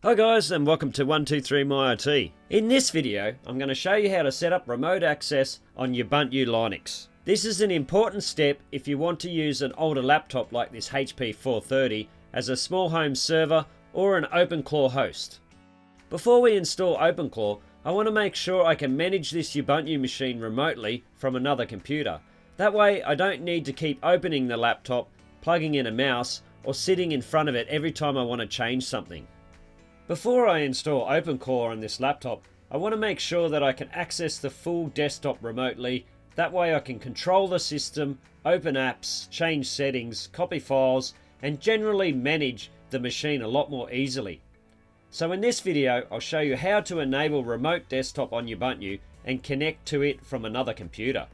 Hi guys, and welcome to 123myIT. In this video, I'm going to show you how to set up remote access on Ubuntu Linux. This is an important step if you want to use an older laptop like this HP 430 as a small home server or an OpenClaw host. Before we install OpenClaw, I want to make sure I can manage this Ubuntu machine remotely from another computer. That way I don't need to keep opening the laptop, plugging in a mouse, or sitting in front of it every time I want to change something. Before I install OpenClaw on this laptop, I want to make sure that I can access the full desktop remotely. That way I can control the system, open apps, change settings, copy files, and generally manage the machine a lot more easily. So in this video, I'll show you how to enable remote desktop on Ubuntu and connect to it from another computer.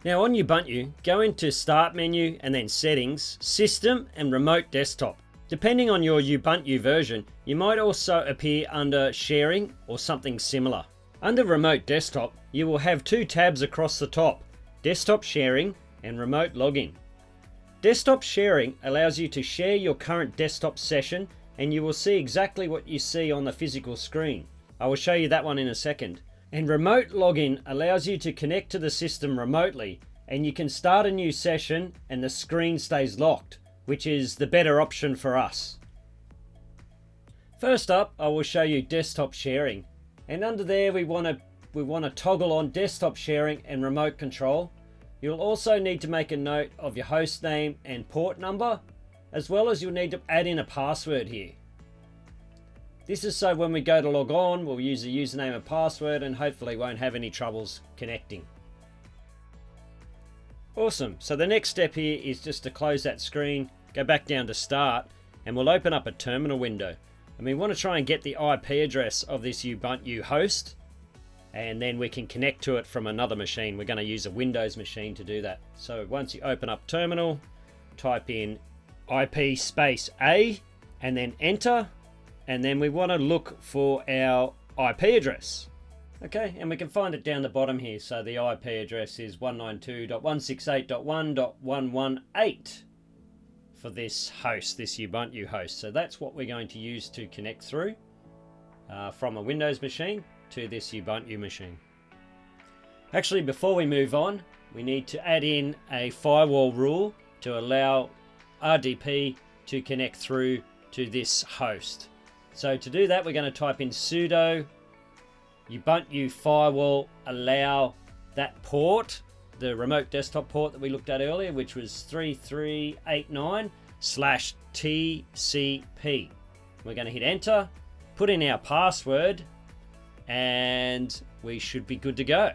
Now on Ubuntu, go into Start menu and then Settings, System and Remote Desktop. Depending on your Ubuntu version, you might also appear under Sharing or something similar. Under Remote Desktop, you will have two tabs across the top, Desktop Sharing and Remote Login. Desktop Sharing allows you to share your current desktop session and you will see exactly what you see on the physical screen. I will show you that one in a second. And Remote Login allows you to connect to the system remotely and you can start a new session and the screen stays locked, which is the better option for us. First up, I will show you desktop sharing, and under there we want to toggle on desktop sharing and remote control. You'll also need to make a note of your host name and port number, as well as you'll need to add in a password here. This is so when we go to log on, we'll use the username and password and hopefully won't have any troubles connecting. Awesome, so the next step here is just to close that screen, go back down to Start, and we'll open up a terminal window. And we want to try and get the IP address of this Ubuntu host, and then we can connect to it from another machine. We're going to use a Windows machine to do that. So once you open up terminal, type in IP space A, and then enter, and then we want to look for our IP address. Okay, and we can find it down the bottom here. So the IP address is 192.168.1.118 for this host, this Ubuntu host. So that's what we're going to use to connect through from a Windows machine to this Ubuntu machine. Actually, before we move on, we need to add in a firewall rule to allow RDP to connect through to this host. So to do that, we're going to type in sudo Ubuntu firewall allow that port, the remote desktop port that we looked at earlier, which was 3389/TCP. We're going to hit enter, put in our password, and we should be good to go.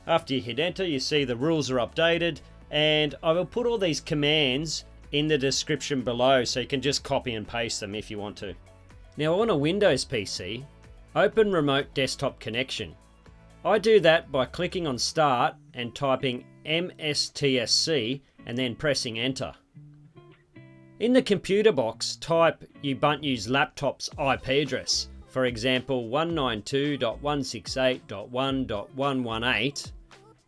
After you hit enter, you see the rules are updated, and I will put all these commands in the description below so you can just copy and paste them if you want to. Now on a Windows PC, open remote desktop connection. I do that by clicking on Start and typing MSTSC and then pressing enter. In the computer box, type Ubuntu's laptop's IP address, for example 192.168.1.118.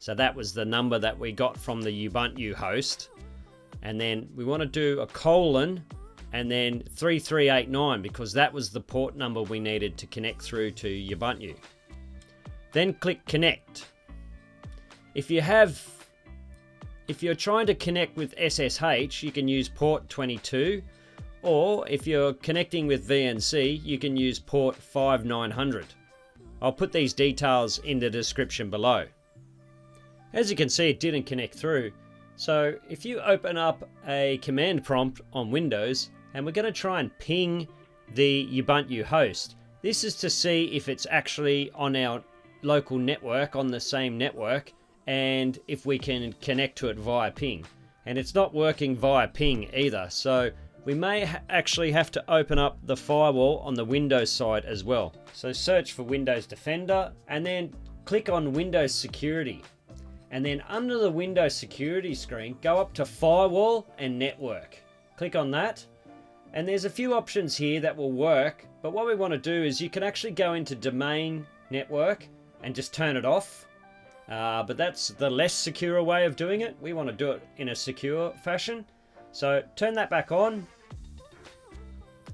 So that was the number that we got from the Ubuntu host. And then we want to do a colon and then 3389 because that was the port number we needed to connect through to Ubuntu. Then click connect. If you're trying to connect with SSH, you can use port 22, or if you're connecting with VNC, you can use port 5900. I'll put these details in the description below. As you can see, it didn't connect through. So if you open up a command prompt on Windows, and we're going to try and ping the Ubuntu host. This is to see if it's actually on our local network, on the same network, and if we can connect to it via ping. And it's not working via ping either, so we may actually have to open up the firewall on the Windows side as well. So search for Windows Defender, and then click on Windows Security. And then under the Windows Security screen, go up to Firewall and Network. Click on that. And there's a few options here that will work, but what we want to do is you can actually go into domain network and just turn it off. But that's the less secure way of doing it. We want to do it in a secure fashion. So turn that back on.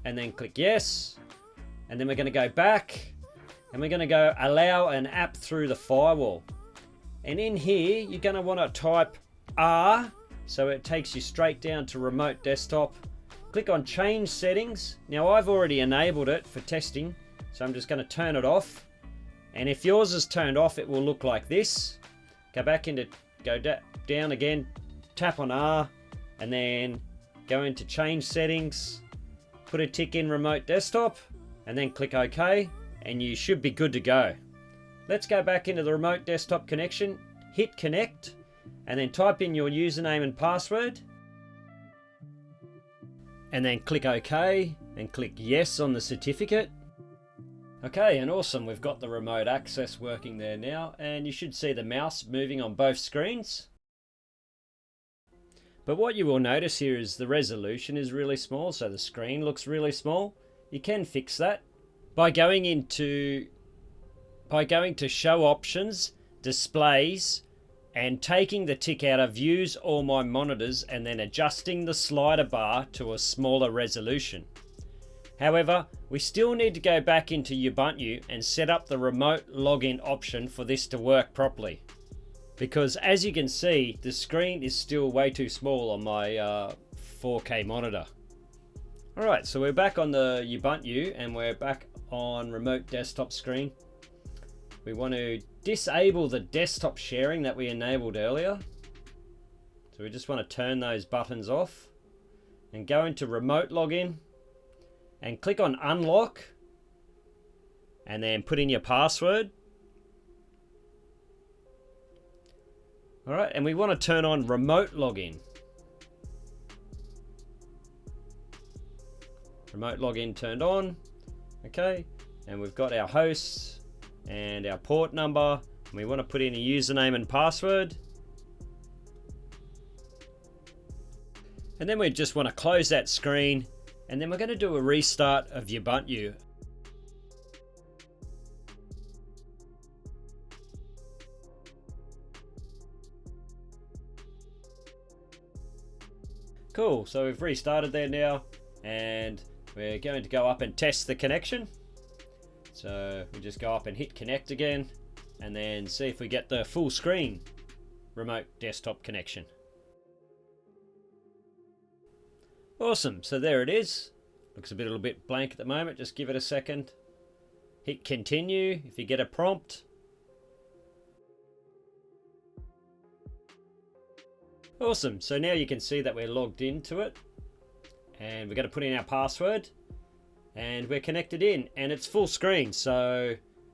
and then click yes. And then we're going to go back and we're going to go allow an app through the firewall. And in here, you're going to want to type R, so it takes you straight down to remote desktop. Click on change settings. Now I've already enabled it for testing, so I'm just going to turn it off. And if yours is turned off, it will look like this. Go back into, down again, tap on R, and then go into change settings, put a tick in remote desktop, and then click OK, and you should be good to go. Let's go back into the remote desktop connection, hit connect, and then type in your username and password, and then click OK and click yes on the certificate. Okay, and awesome, we've got the remote access working there now, and you should see the mouse moving on both screens. But what you will notice here is the resolution is really small, so the screen looks really small. You can fix that by going to show options, displays, and taking the tick out of views all my monitors and then adjusting the slider bar to a smaller resolution. However, we still need to go back into Ubuntu and set up the remote login option for this to work properly. Because as you can see, the screen is still way too small on my 4K monitor. Alright, so we're back on the Ubuntu and we're back on remote desktop screen. We want to disable the desktop sharing that we enabled earlier. So we just want to turn those buttons off and go into remote login and click on unlock and then put in your password. Alright, and we want to turn on remote login. Remote login turned on. Okay, and we've got our hosts and our port number, and we want to put in a username and password. And then we just want to close that screen, and then we're going to do a restart of Ubuntu. Cool, so we've restarted there now, and we're going to go up and test the connection. So we just go up and hit connect again, and then see if we get the full screen remote desktop connection. Awesome, so there it is. Looks a little bit blank at the moment, just give it a second. Hit continue if you get a prompt. Awesome, so now you can see that we're logged into it, and we're going to put in our password, and we're connected in, and it's full screen, so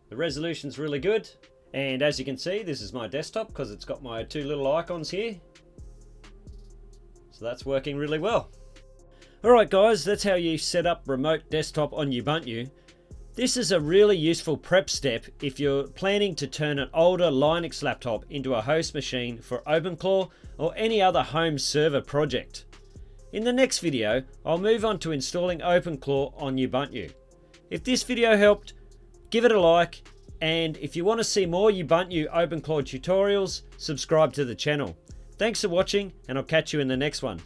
the resolution's really good. And as you can see, this is my desktop because it's got my two little icons here, so that's working really well. Alright guys, that's how you set up remote desktop on Ubuntu. This is a really useful prep step if you're planning to turn an older Linux laptop into a host machine for OpenClaw or any other home server project. In the next video, I'll move on to installing OpenClaw on Ubuntu. If this video helped, give it a like, and if you want to see more Ubuntu OpenClaw tutorials, subscribe to the channel. Thanks for watching, and I'll catch you in the next one.